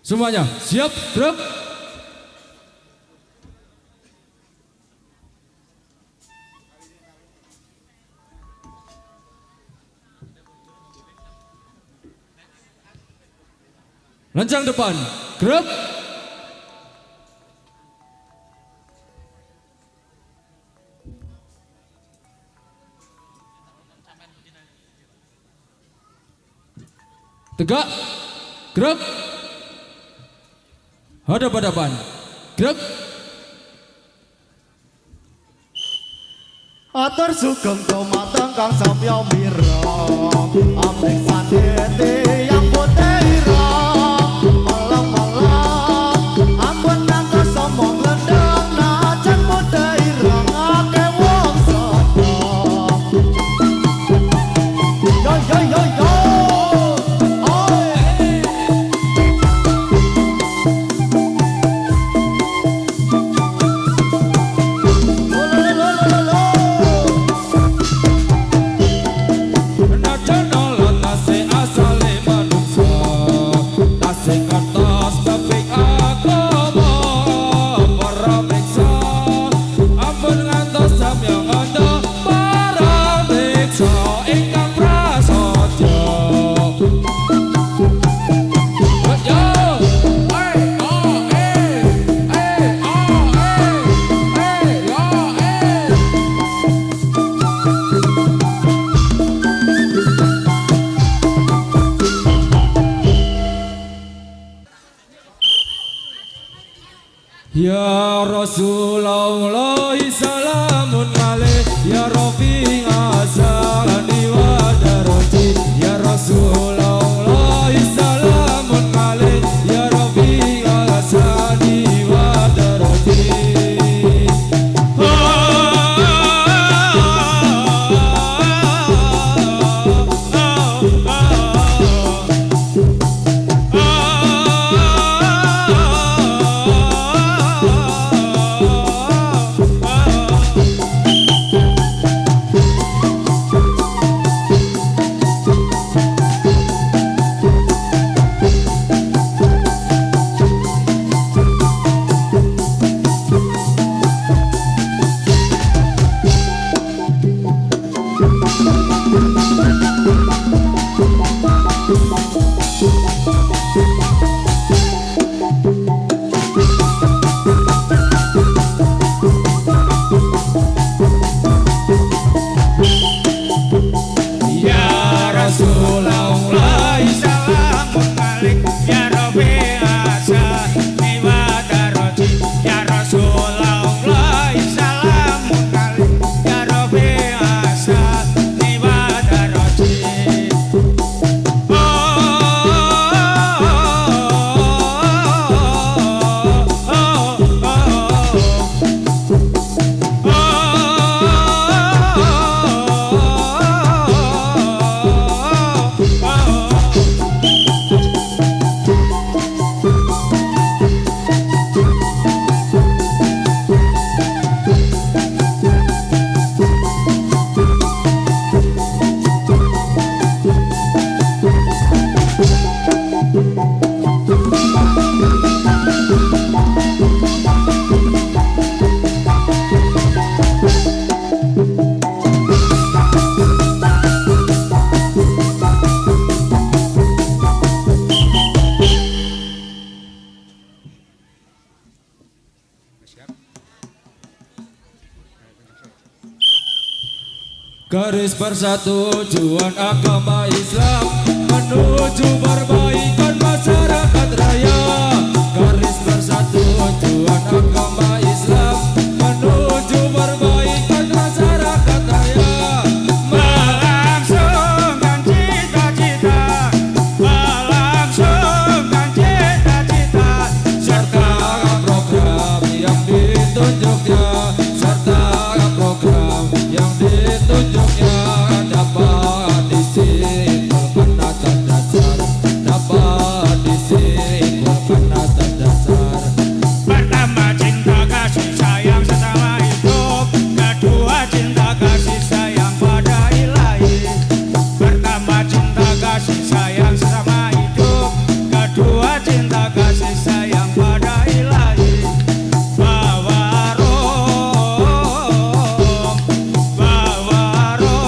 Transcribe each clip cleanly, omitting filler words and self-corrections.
Semuanya siap, gerak. Lancang depan, gerak. Tegak, gerak. Hadap-hadapan, gerak. Atur sugeng dumateng Kang Samya Mira, amrih sandete yang putera. Malang-malang ampun ngantos somong lendeng najan putera ngake wong sedang. Yo yo yo yo. Ya Rasulullah salamun alaih, ya Rafi asani wa darati. Ya Rasulullah salamun alaih, ya Rafi asani wa darati. Garis persetujuan agama Islam menuju perbaikan masyarakat raya. Garis persatujuan agama Islam menuju perbaikan masyarakat raya. Melangsungkan cita-cita, melangsungkan cita-cita, serta program yang ditunjuknya, serta program yang ditunjuknya dapat disimpulkan atas dasar, dapat disimpulkan atas dasar. Pertama, cinta kasih sayang sesama hidup. Kedua, cinta kasih sayang pada ilahi. Pertama, cinta kasih sayang sesama hidup. Kedua, cinta kasih sayang pada ilahi. Bawa Rom, bawa Rom.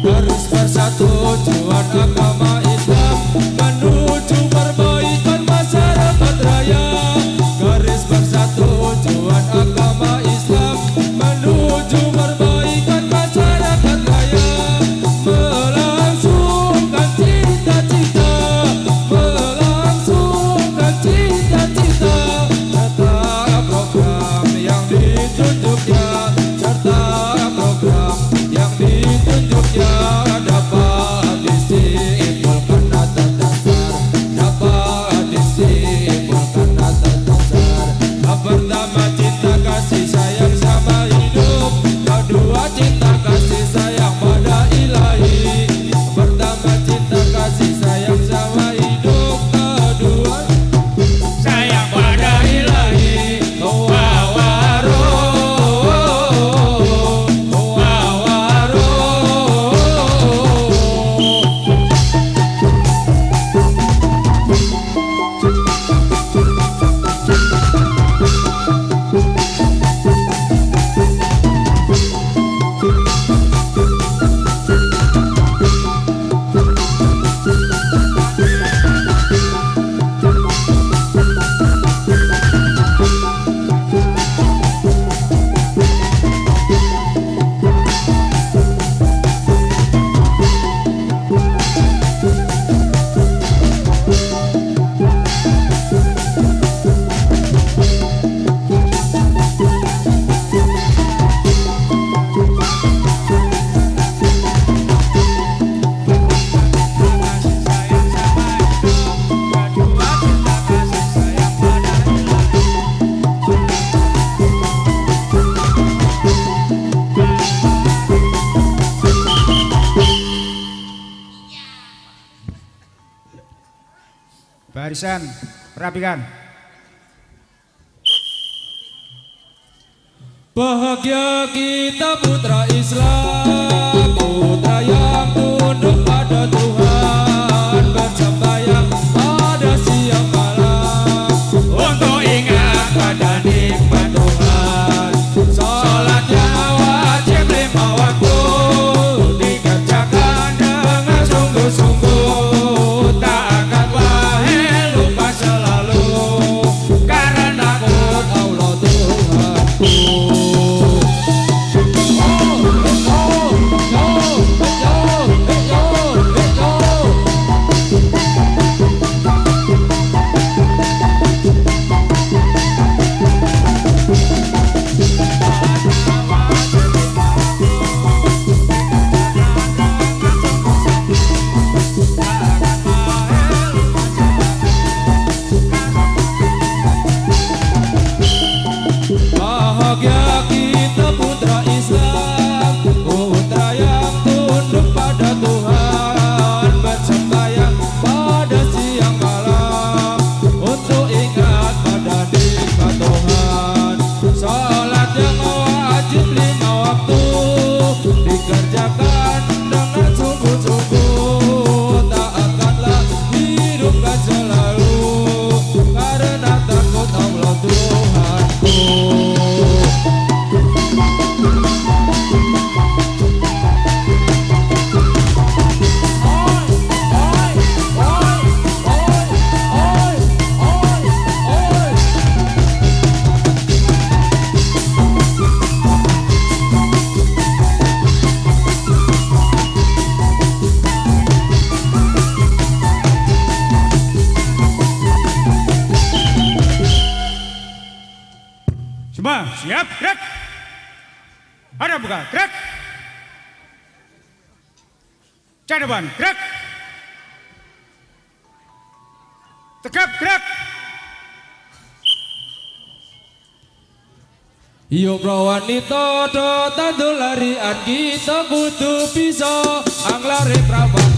Garis persatujuan agama Islam menuju perbaikan masyarakat raya. Garis persatujuan agama Islam menuju perbaikan masyarakat raya. Melangsungkan cita-cita, melangsungkan cita-cita, serta program yang ditunjuknya, serta program yang ditunjuknya dapat disimpulkan atas dasar, dapat disimpulkan atas dasar. Pertama, cinta kasih sayang sama hidup. Kedua, cinta kasih sayang pada ilahi. Pertama, cinta kasih sayang sama hidup. Kedua, Sayang pada ilahi. wawaro, wawaro. Barisan, rapikan. Bahagia kita putra Islam, putra yang tunduk pada Tuhan, bersembahyang pada siang malam untuk ingat pada nikmat Tuhan. Salatnya wajib 5 waktu, dikerjakan dengan sungguh-sungguh, tak akan wahai lupa selalu, karena takut Allah Tuhanku. Oh, oh, oh, oh, oh, oh, oh, oh. Semua siap, gerak. Ada buka, gerak. Cek depan, gerak. Tegap, gerak. Yo prawanita do tandul larian kita butuh bisa anglare prawan